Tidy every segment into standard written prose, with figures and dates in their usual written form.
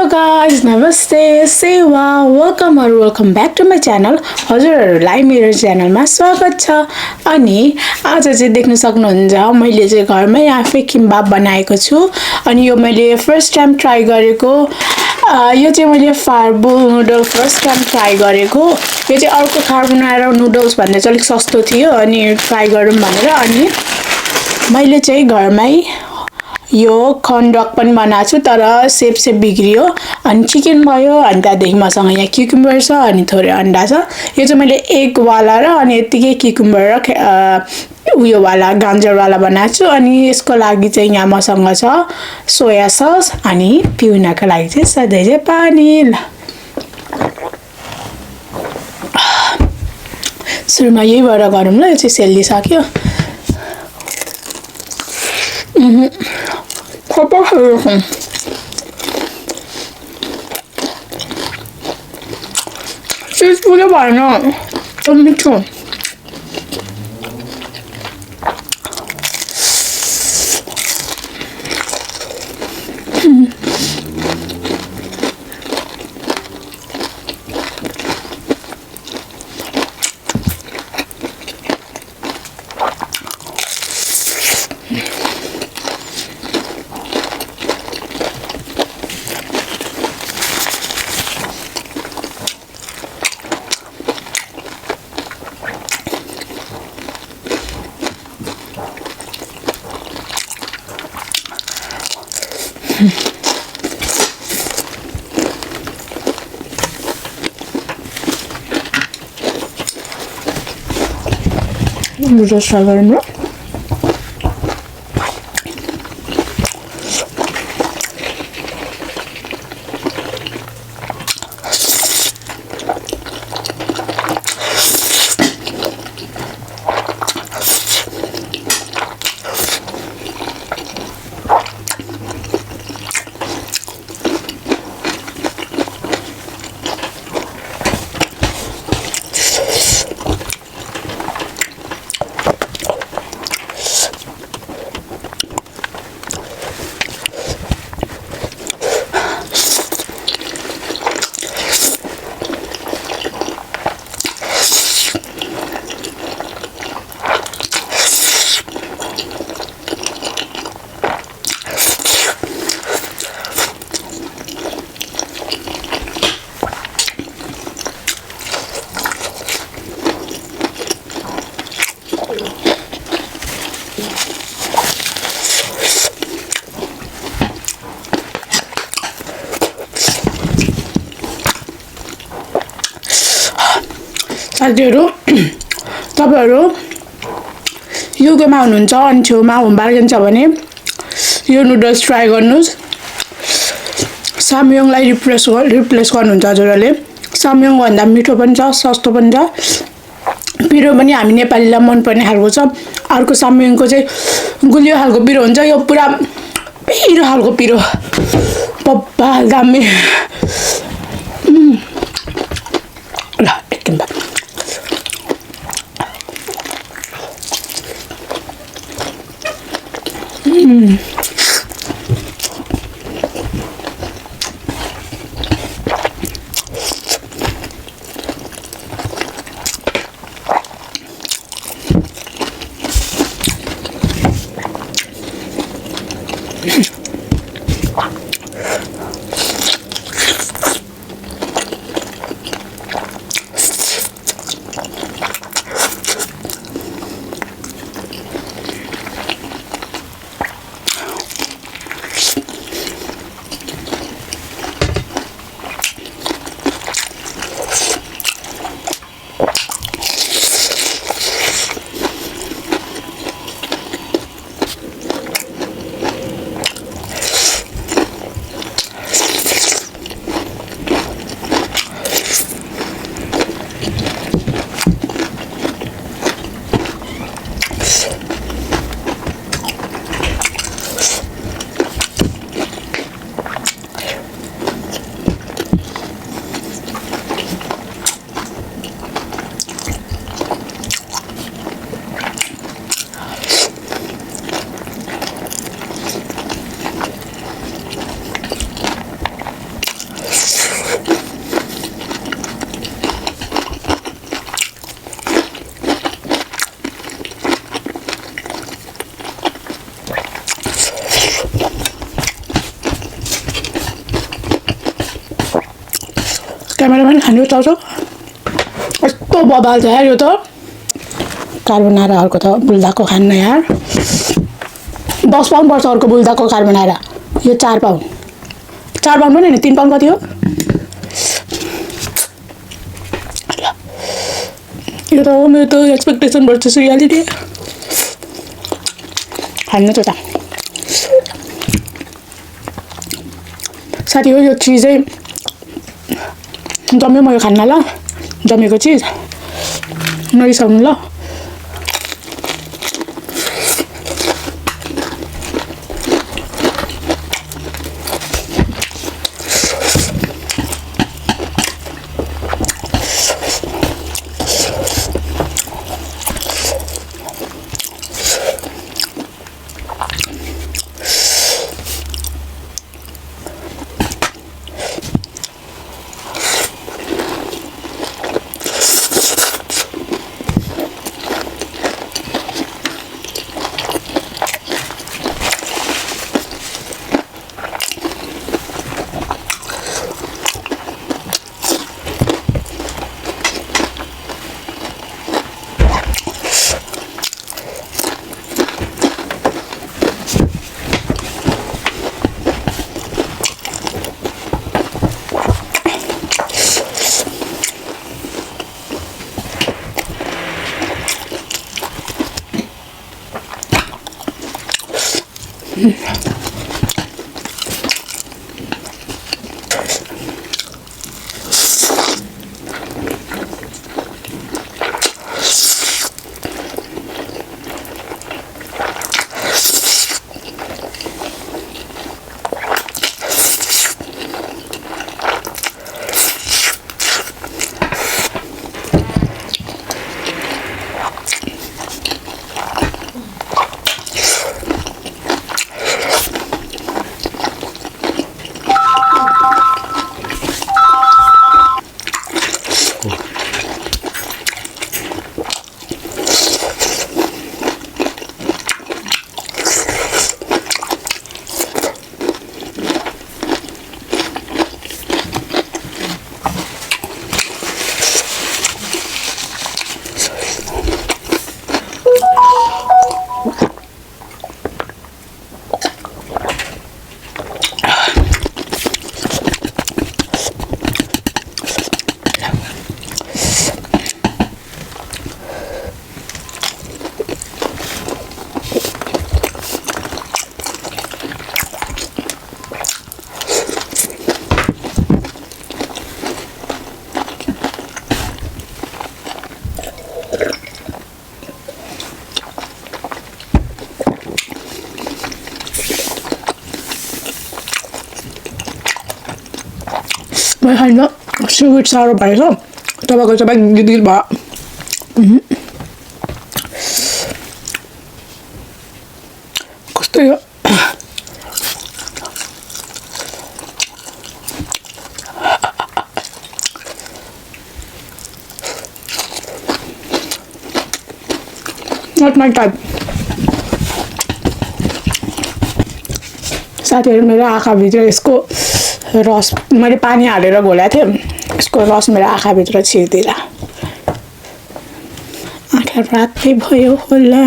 guys, namaste, sewa, welcome or welcome back to my channel. हजुरहरुलाई मेरो च्यानलमा स्वागत छ। अनि आज चाहिँ देख्न सक्नुहुन्छ मैले चाहिँ घरमै आफै किम्बाप बनाएको छु। अनि यो मैले फर्स्ट टाइम ट्राई गरेको। यो चाहिँ मैले फार्बो नुडल फर्स्ट टाइम ट्राई गरेको। यो चाहिँ अर्को कार्बोनारा नुडल्स भन्ने चाहिँ अलिक सस्तो थियो अनि ट्राई गरौँ भनेर अनि मैले चाहिँ घरमै यो कॉर्नडॉग पनि बनाएको छु तर सेप बिग्रियो। अनि चिकन भयो अनि त्यहाँदेखि मसँग यहाँ क्युकुम्बर छ अनि थोरै अन्डा छ। यो चाहिँ मैले एग वाला र अनि यतिकै क्युकुम्बर र उयो वाला गाजर वाला बनाएको छु। अनि यसको लागि चाहिँ यहाँ मसँग छ सोया सस अनि पिउनको लागि चाहिँ सधैँ चाहिँ पानी। सुरुमा यहीबाट गरौँ ल, यो चाहिँ सेलिसक्यो। चिज पुरै भएन, मिठो। Noodles try गरौँ ल। साथीहरु, तपाईहरु युकेमा हुनुहुन्छ अनि छेउमा होम बार्गेन छ भने यो नुडल्स ट्राई गर्नुस्। सामयोङलाई रिप्लेस गर्नुहुन्छ हजुरहरुले। सामयोङ भन्दा मिठो पनि छ, सस्तो पनि छ, पिरो पनि हामी नेपालीलाई मन पर्ने खालको छ। अर्को सामयोङको चाहिँ गुलियो खालको पिरो हुन्छ, यो पुरा पिरो खालको पिरो पप्पा दामी। ल एकछिन बाद पनि खानु रुचाउँछु यस्तो बबाल छ यार यो त कार्बोनाराहरूको त बुल्दाको खान्न यार 10 पाउन्ड पर्छ अर्को बुल्दाको कार्बोनारा यो 4 पाउन्ड 4 पाउन्ड पनि हैन 3 पाउन्ड कति हो यो त हो मेरो त एक्सपेक्टेसन भर्सेस रियालिटी खानु त साथी हो यो चिजै जम्मै म यो खान्न ल जमेको चिज नरिसाउनु ल मैले खाइनँ स्विट साह्रो भएछ तपाईँको चाहिँ गिर भयो कस्तो यो नट माई टाइप साथीहरू मेरो आँखाभित्र यसको रस मैले पानी हालेर घोलाएको थिएँ यसको रस मेरो आँखाभित्र छिर्दिला आँखा रातै भयो होला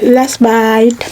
last bite.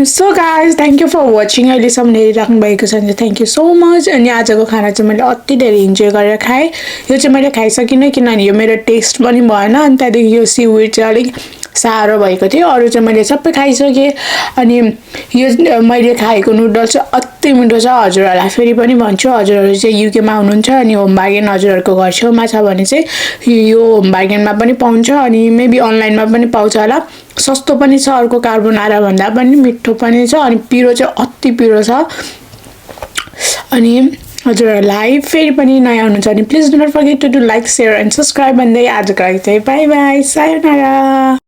So guys thank you for watching. अहिलेसम्म हेरिराख्नु भएको छ भने थ्याङ्क यू सो मच। अनि आजको खाना चाहिँ मैले अति धेरै इन्जोय गरेर खाएँ। यो चाहिँ मैले खाइसकिनँ किनभने यो मेरो टेस्ट पनि भएन। अनि त्यहाँदेखि यो सिविड चाहिँ अलिक साह्रो भएको थियो। अरू चाहिँ मैले सबै खाइसकेँ। अनि यो मैले खाएको नुडल्स चाहिँ अति मिठो छ। हजुरहरूलाई फेरि पनि भन्छु, हजुरहरू चाहिँ युकेमा हुनुहुन्छ अनि होम बार्गेन हजुरहरूको घर छेउमा छ भने चाहिँ यो होम बार्गेनमा पनि पाउँछ अनि मेबी अनलाइनमा पनि पाउँछ होला। सस्तो पनि छ, अर्को कार्बोनारा भन्दा पनि मिठो पनि छ अनि पिरो चाहिँ अति पिरो छ। अनि हजुरहरूलाई फेरि पनि नयाँ हुनुहुन्छ भने please do not forget to do like, share and subscribe भन्दै आजको लागि चाहिँ बाई बाई, सायोनारा।